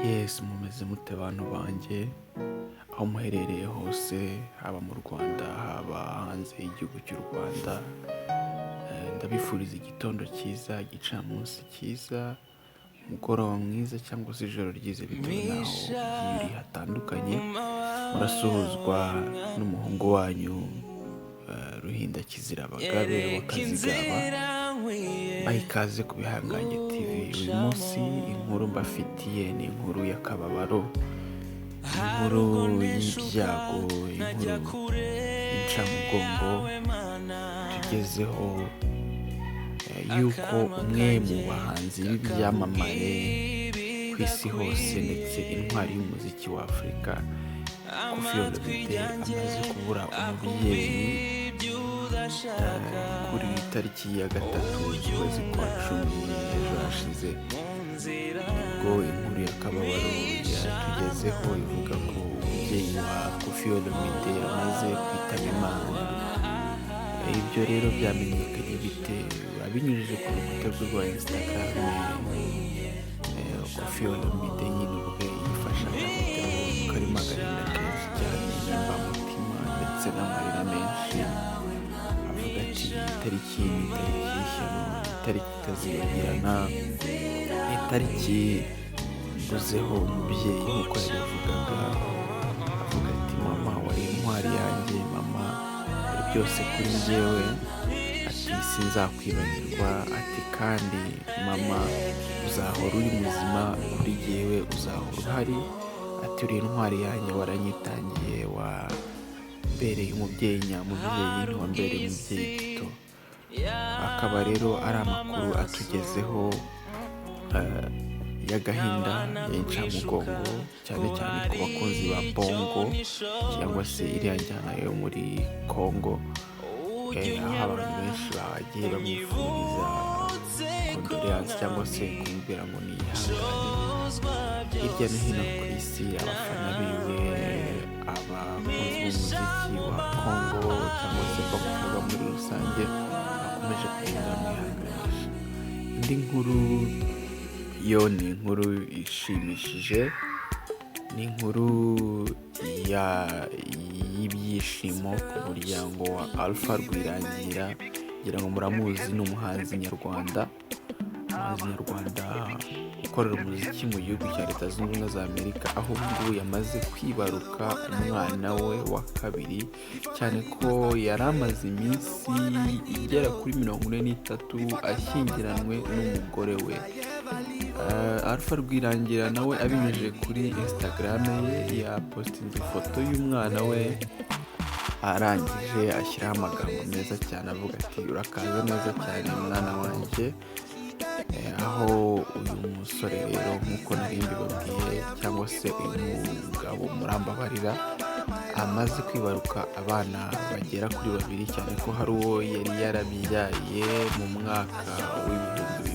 Yes, mumeze mute bantu banjye aho muherereye hose, haba mu Rwanda haba hanze y'igihugu cy'u Rwanda. Ndabifuriza igitondo cyiza, igicamunsi cyiza, umugoroba mwiza cyangwa se ijoro ryiza bitewe n'aho muri hatandukanye. Murasuhuzwa n'umuhungu wanyu Ruhinda Kizira Bagabe wakazigaba. Baha ikaze ku Bihangange TV. Uyu munsi inkuru mbafitiye ni inkuru y'akababaro, inkuru y'ibyago, inkuru y'incamugongo tugezeho, yuko umwe mu bahanzi b'ibyamamare ku isi hose ndetse intwari y'umuziki wa Afurika, Koffi Olomide, amaze kubura umubyeyi kuri tariki ya 3 z'ukwezi kwa 10 ejo hashize. Ubwo inkuru y'akababaro yatugezeho ivuga ko umubyeyi wa Koffi Olomide amaze kwitaba Imana. Ibyo rero byamenyekanye bite? Abinyujije ku rukuta rwe rwa Instagram, Koffi Olomide nyine ubwe yifasha video karimo agahinda kenshi cyane, n'imbamutima ndetse n'amarira menshi, avuga ati itariki ni itariki y'ishyano, itariki itazibagirana, itariki mbuzeho umubyeyi nk'uko yabivugaga. Avuga ati mama wari intwari yanjye, mama wari byose kuri njyewe, ati sinzakwibagirwa, ati kandi mama uzahora uri muzima kuri jyewe, uzahora uhari, ati uri intwari yanjye, waranyitangiye, wambereye umubyeyi nyamubyeyi, ntiwambereye umubyeyi gito. Akaba rero ari amakuru atugezeho y'agahinda, y'incamugongo, cyane cyane ku bakunzi ba bongo cyangwa se iriya njyana yo muri Congo, aho abantu benshi bagiye bamwifuriza condoleance cyangwa se kumubwira ngo niyihangane. Hirya no hino ku isi abafana biwe, abakunzi b'umuziki wa Congo cyangwa se bamuvuga muri rusange bakomeje kugenda bamwihanganisha. Indi nkuru yo ni inkuru ishimishije, ni inkuru y'ibyishimo ku muryango wa Alpha Rwirangira. Ngira ngo muramuzi, ni umuhanzi nyarwanda ukorera umuziki mu gihugu cya Leta Zunze Ubumwe za Amerika, aho ngubu yamaze kwibaruka umwana we wa kabiri, cyane ko yari amaze iminsi igera kuri 43 ashyingiranwe n'umugore we. Alpha Rwirangira nawe abinyujije kuri Instagram ye yapostinze ifoto y'umwana we, arangije ashyiraho amagambo meza cyane avuga ati urakaza neza cyane mwana wanjye. Aho uyu musore rero nk'uko nari mbibabwiye, cyangwa se uyu mugabo murambabarira, amaze kwibaruka abana bagera kuri 2, cyane ko hari uwo yari yarabyaye mu mwaka w'ibihumbi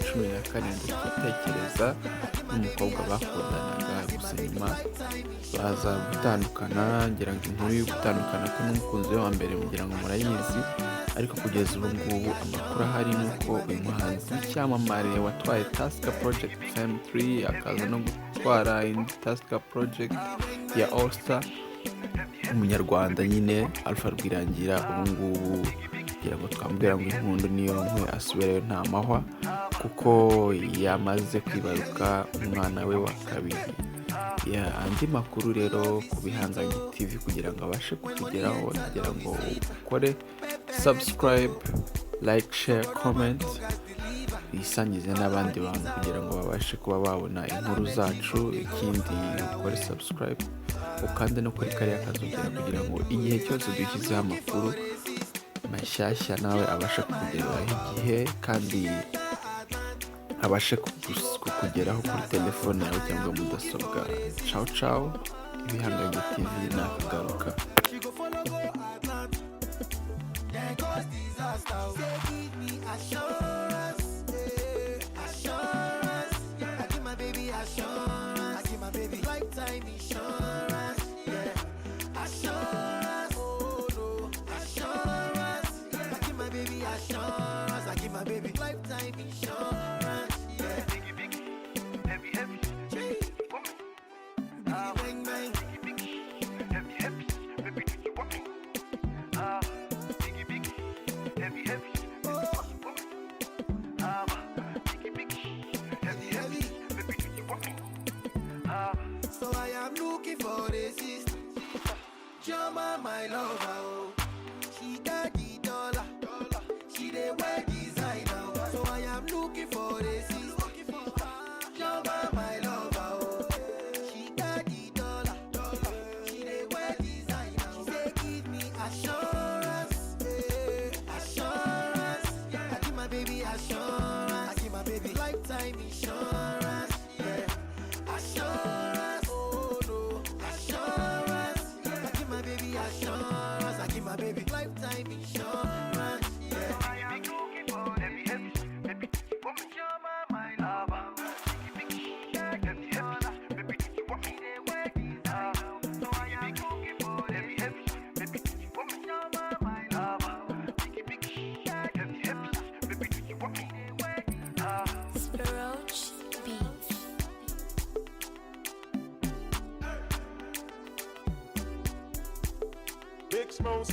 2017 gutekereza, n'umukobwa bakundanaga, gusa nyuma baza gutandukana. Ngira ngo inkuru yo gutandukana ko n'umukunzi we wa mbere mugira ngo murayizi, ariko kugeza ubu ngubu amakuru ahari ni uko uyu muhanzi w'icyamamare watwaye Tusker Project Fame 3 akaza no gutwara indi Tusker Project ya All Star, umunyarwanda nyine Alpha Rwirangira, ubu ngubu kugira ngo twambwira ngo impundu niyo nkwe asubireyo nta mahwa, kuko yamaze kwibaruka umwana we wa kabiri. Andi makuru rero ku Bihangange TV kugira ngo abashe kutugeraho, kugira ngo ukore subscribe, like, share, comment, bisangize n'abandi bantu kugira ngo babashe kuba babona inkuru zacu. Ikindi ukore subscribe, ukande no kuri kariya kazogera kugira ngo igihe cyose dushyizeho amakuru mashyashya nawe abashe kukugeraho igihe, kandi abashe kukugeraho kuri telefone yawe cyangwa mudasobwa. Ciao ciao, Ibihangange TV nakagaruka. Lifetime insurance, yeah. Biggie, heavy, heavy. Chioma, my lover, oh. She got the dollar. She dey wear designer, so I am looking for a sister. Chioma, my lover, oh. She got the dollar. She dey wear designer. She say give me assurance, assurance. I give my baby assurance. I give my baby lifetime insurance, yeah. Assurance, oh no, assurance. I give my baby assurance. I give my baby lifetime insurance, yeah. So I am looking for baby, baby, want me Chioma, my lover. Baby, you want me to wear designer. So I am looking for baby, baby, want me Chioma, my lover. Baby, you want me to wear designer. Roach Beats. Big Smoke,